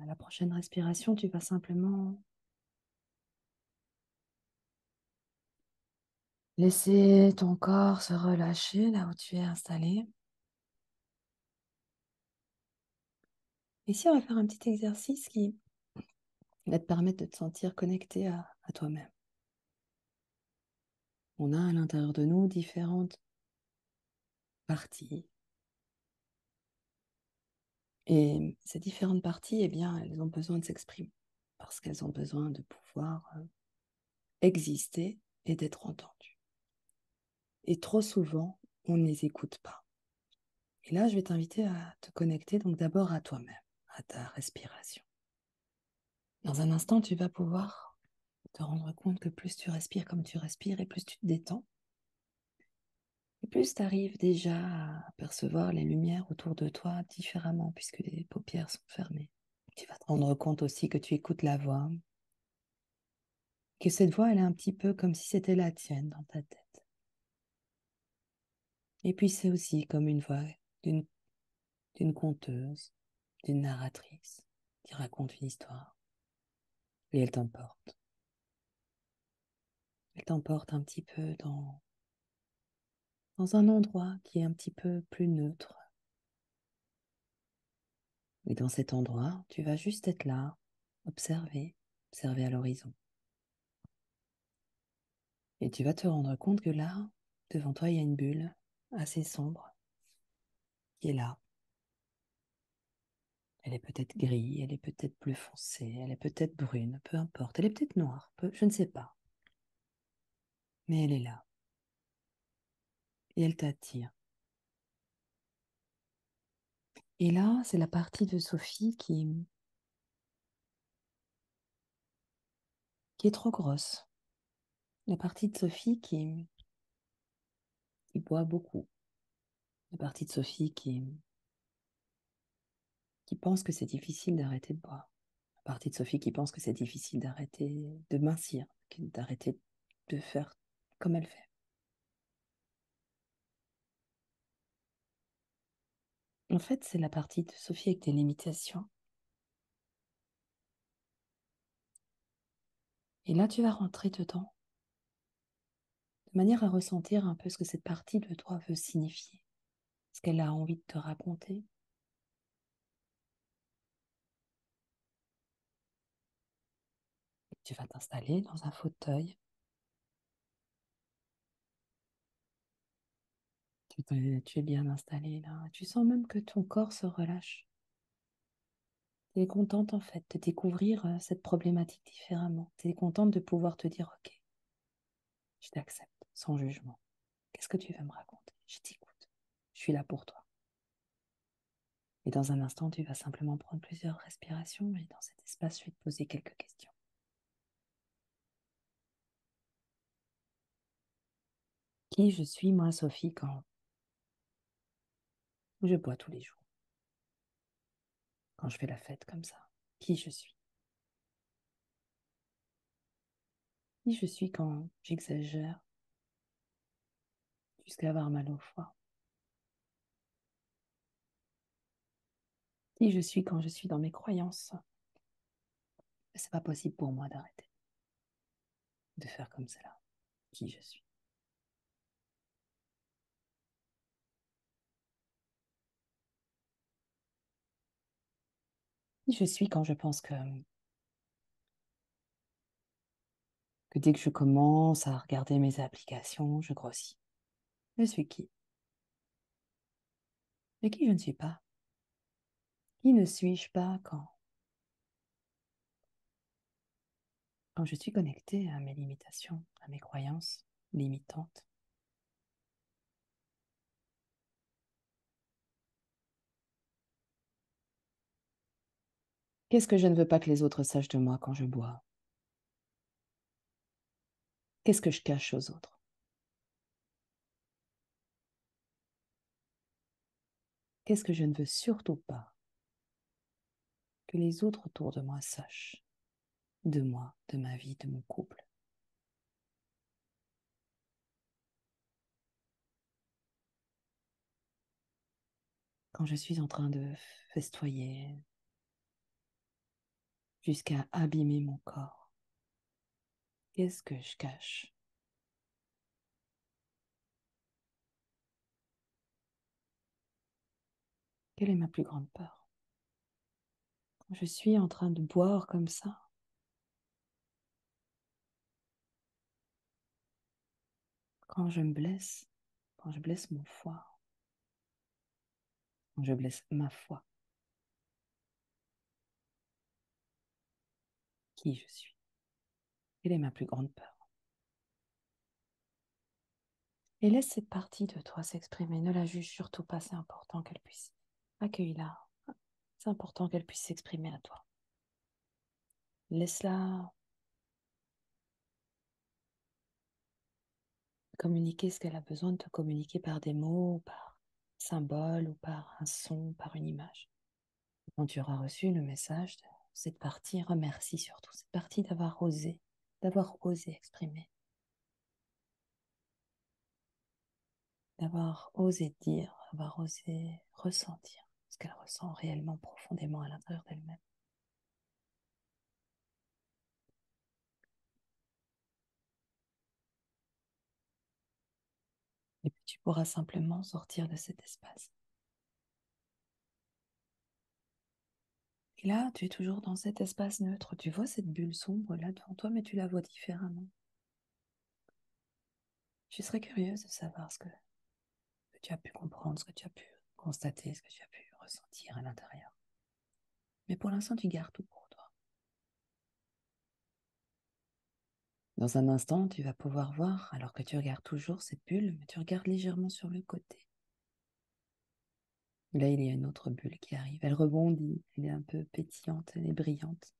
la prochaine respiration, tu vas simplement laisser ton corps se relâcher là où tu es installé. Ici, on va faire un petit exercice qui va te permettre de te sentir connecté à toi-même. On a à l'intérieur de nous différentes parties. Et ces différentes parties, eh bien, elles ont besoin de s'exprimer parce qu'elles ont besoin de pouvoir exister et d'être entendues. Et trop souvent, on ne les écoute pas. Et là, je vais t'inviter à te connecter donc d'abord à toi-même, à ta respiration. Dans un instant, tu vas pouvoir te rendre compte que plus tu respires comme tu respires et plus tu te détends, et plus tu arrives déjà à percevoir les lumières autour de toi différemment puisque les paupières sont fermées. Tu vas te rendre compte aussi que tu écoutes la voix, que cette voix, elle est un petit peu comme si c'était la tienne dans ta tête. Et puis c'est aussi comme une voix d'une conteuse, d'une narratrice qui raconte une histoire. Et elle t'emporte. Elle t'emporte un petit peu dans un endroit qui est un petit peu plus neutre. Et dans cet endroit, tu vas juste être là, observer à l'horizon. Et tu vas te rendre compte que là, devant toi, il y a une bulle assez sombre qui est là. Elle est peut-être grise, elle est peut-être plus foncée, elle est peut-être brune, peu importe. Elle est peut-être noire, je ne sais pas. Mais elle est là. Et elle t'attire. Et là, c'est la partie de Sophie qui est trop grosse. La partie de Sophie qui boit beaucoup. La partie de Sophie qui pense que c'est difficile d'arrêter de boire. La partie de Sophie qui pense que c'est difficile d'arrêter de mincir, d'arrêter de faire comme elle fait. En fait, c'est la partie de Sophie avec des limitations. Et là, tu vas rentrer dedans, de manière à ressentir un peu ce que cette partie de toi veut signifier, ce qu'elle a envie de te raconter. Tu vas t'installer dans un fauteuil. Tu es bien installé là. Tu sens même que ton corps se relâche. Tu es contente en fait de découvrir cette problématique différemment. Tu es contente de pouvoir te dire, ok, je t'accepte sans jugement. Qu'est-ce que tu veux me raconter? Je t'écoute. Je suis là pour toi. Et dans un instant, tu vas simplement prendre plusieurs respirations et dans cet espace, je vais te poser quelques questions. Qui je suis, moi, Sophie, quand je bois tous les jours, quand je fais la fête comme ça? Qui je suis? Qui je suis quand j'exagère jusqu'à avoir mal au foie? Qui je suis quand je suis dans mes croyances? C'est pas possible pour moi d'arrêter de faire comme cela. Qui je suis? Qui je suis quand je pense que dès que je commence à regarder mes applications, je grossis? Je suis qui? Mais qui je ne suis pas? Qui ne suis-je pas quand je suis connectée à mes limitations, à mes croyances limitantes? Qu'est-ce que je ne veux pas que les autres sachent de moi quand je bois? Qu'est-ce que je cache aux autres? Qu'est-ce que je ne veux surtout pas que les autres autour de moi sachent de moi, de ma vie, de mon couple? Quand je suis en train de festoyer, jusqu'à abîmer mon corps. Qu'est-ce que je cache? Quelle est ma plus grande peur? Quand je suis en train de boire comme ça, quand je me blesse, quand je blesse mon foie, quand je blesse ma foi, qui je suis? Quelle est ma plus grande peur? Et laisse cette partie de toi s'exprimer. Ne la juge surtout pas, c'est important qu'elle puisse. Accueille-la. C'est important qu'elle puisse s'exprimer à toi. Laisse-la communiquer ce qu'elle a besoin de te communiquer par des mots, par symbole ou par un son, par une image. Quand tu auras reçu le message de cette partie, remercie surtout cette partie d'avoir osé exprimer, d'avoir osé dire, d'avoir osé ressentir ce qu'elle ressent réellement profondément à l'intérieur d'elle-même. Et puis tu pourras simplement sortir de cet espace. Et là, tu es toujours dans cet espace neutre. Tu vois cette bulle sombre là devant toi, mais tu la vois différemment. Je serais curieuse de savoir ce que tu as pu comprendre, ce que tu as pu constater, ce que tu as pu ressentir à l'intérieur. Mais pour l'instant, tu gardes tout pour toi. Dans un instant, tu vas pouvoir voir, alors que tu regardes toujours cette bulle, mais tu regardes légèrement sur le côté. Là, il y a une autre bulle qui arrive. Elle rebondit, elle est un peu pétillante, elle est brillante.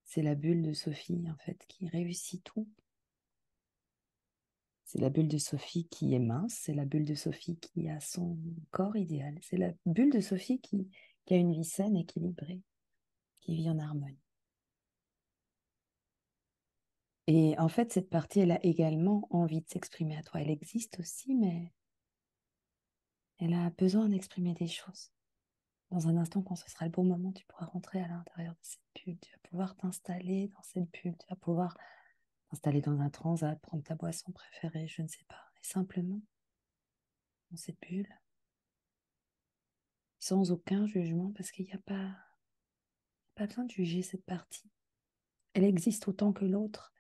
C'est la bulle de Sophie, en fait, qui réussit tout. C'est la bulle de Sophie qui est mince, c'est la bulle de Sophie qui a son corps idéal. C'est la bulle de Sophie qui a une vie saine, équilibrée, qui vit en harmonie. Et en fait, cette partie, elle a également envie de s'exprimer à toi. Elle existe aussi, mais elle a besoin d'exprimer des choses. Dans un instant, quand ce sera le bon moment, tu pourras rentrer à l'intérieur de cette bulle. Tu vas pouvoir t'installer dans cette bulle. Tu vas pouvoir t'installer dans un transat, prendre ta boisson préférée, je ne sais pas. Et simplement, dans cette bulle, sans aucun jugement, parce qu'il n'y a pas besoin de juger cette partie. Elle existe autant que l'autre.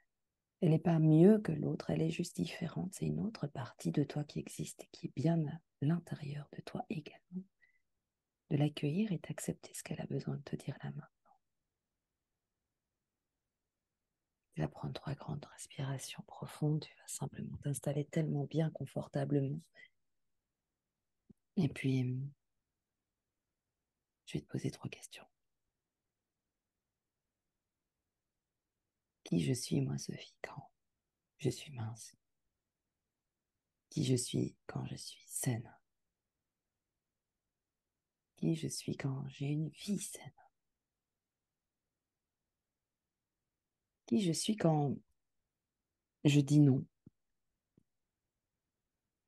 Elle n'est pas mieux que l'autre, elle est juste différente. C'est une autre partie de toi qui existe et qui est bien à l'intérieur de toi également. De l'accueillir et d'accepter ce qu'elle a besoin de te dire là main. Tu vas prendre 3 grandes respirations profondes. Tu vas simplement t'installer tellement bien confortablement. Et puis, je vais te poser 3 questions. Qui je suis, moi, Sophie, quand je suis mince? Qui je suis quand je suis saine? Qui je suis quand j'ai une vie saine? Qui je suis quand je dis non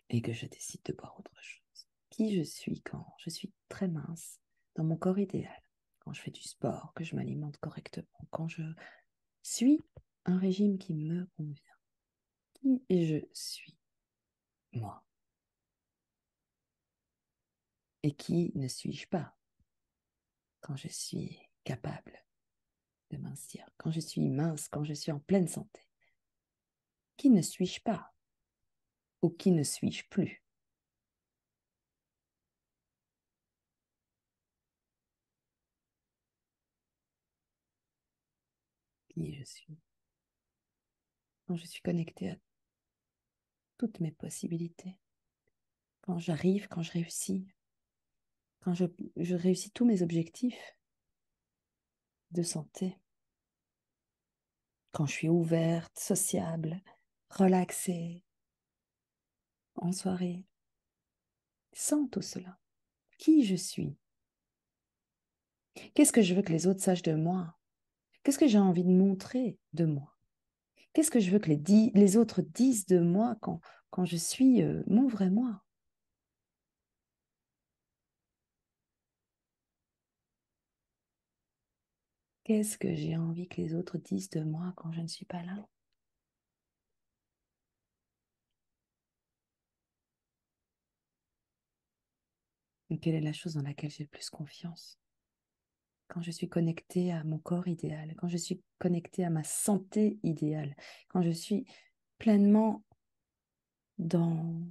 et que je décide de boire autre chose? Qui je suis quand je suis très mince dans mon corps idéal, quand je fais du sport, que je m'alimente correctement, quand je suis un régime qui me convient? Qui je suis, moi? Et qui ne suis-je pas quand je suis capable de mincir, quand je suis mince, quand je suis en pleine santé? Qui ne suis-je pas ou qui ne suis-je plus? Qui je suis quand je suis connectée à toutes mes possibilités, quand j'arrive, quand je réussis, quand je réussis tous mes objectifs de santé, quand je suis ouverte, sociable, relaxée, en soirée, sans tout cela. Qui je suis? Qu'est-ce que je veux que les autres sachent de moi? Qu'est-ce que j'ai envie de montrer de moi? Qu'est-ce que je veux que les autres disent de moi quand je suis mon vrai moi? Qu'est-ce que j'ai envie que les autres disent de moi quand je ne suis pas là? Et quelle est la chose dans laquelle j'ai le plus confiance? Quand je suis connectée à mon corps idéal, quand je suis connectée à ma santé idéale, quand je suis pleinement dans,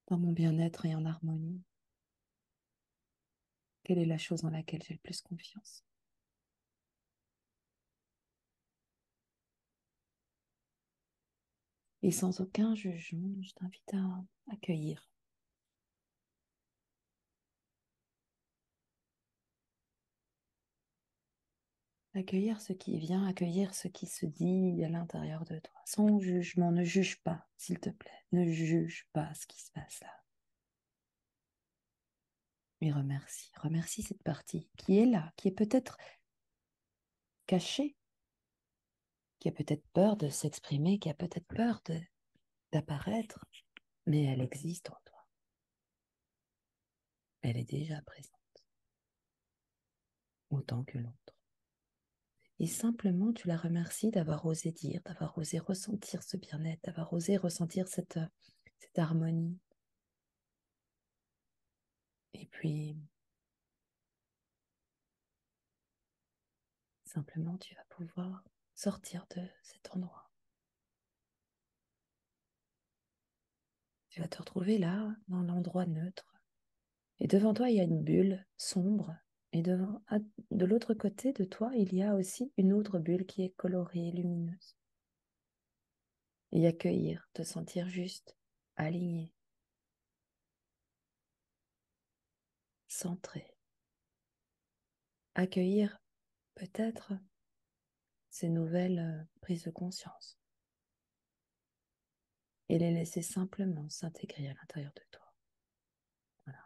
dans mon bien-être et en harmonie, quelle est la chose dans laquelle j'ai le plus confiance? Et sans aucun jugement, je t'invite à accueillir. Accueillir ce qui vient, accueillir ce qui se dit à l'intérieur de toi, sans jugement. Ne juge pas, s'il te plaît. Ne juge pas ce qui se passe là. Mais remercie. Remercie cette partie qui est là, qui est peut-être cachée, qui a peut-être peur de s'exprimer, qui a peut-être peur d'apparaître, mais elle existe en toi. Elle est déjà présente, autant que l'autre. Et simplement, tu la remercies d'avoir osé dire, d'avoir osé ressentir ce bien-être, d'avoir osé ressentir cette harmonie. Et puis, simplement, tu vas pouvoir sortir de cet endroit. Tu vas te retrouver là, dans l'endroit neutre. Et devant toi, il y a une bulle sombre. Et de l'autre côté de toi, il y a aussi une autre bulle qui est colorée, lumineuse. Et accueillir, te sentir juste, aligné, centré. Accueillir peut-être ces nouvelles prises de conscience et les laisser simplement s'intégrer à l'intérieur de toi. Voilà.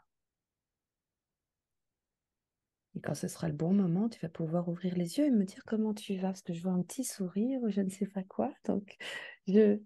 Et quand ce sera le bon moment, tu vas pouvoir ouvrir les yeux et me dire comment tu vas, parce que je vois un petit sourire ou je ne sais pas quoi. Donc, je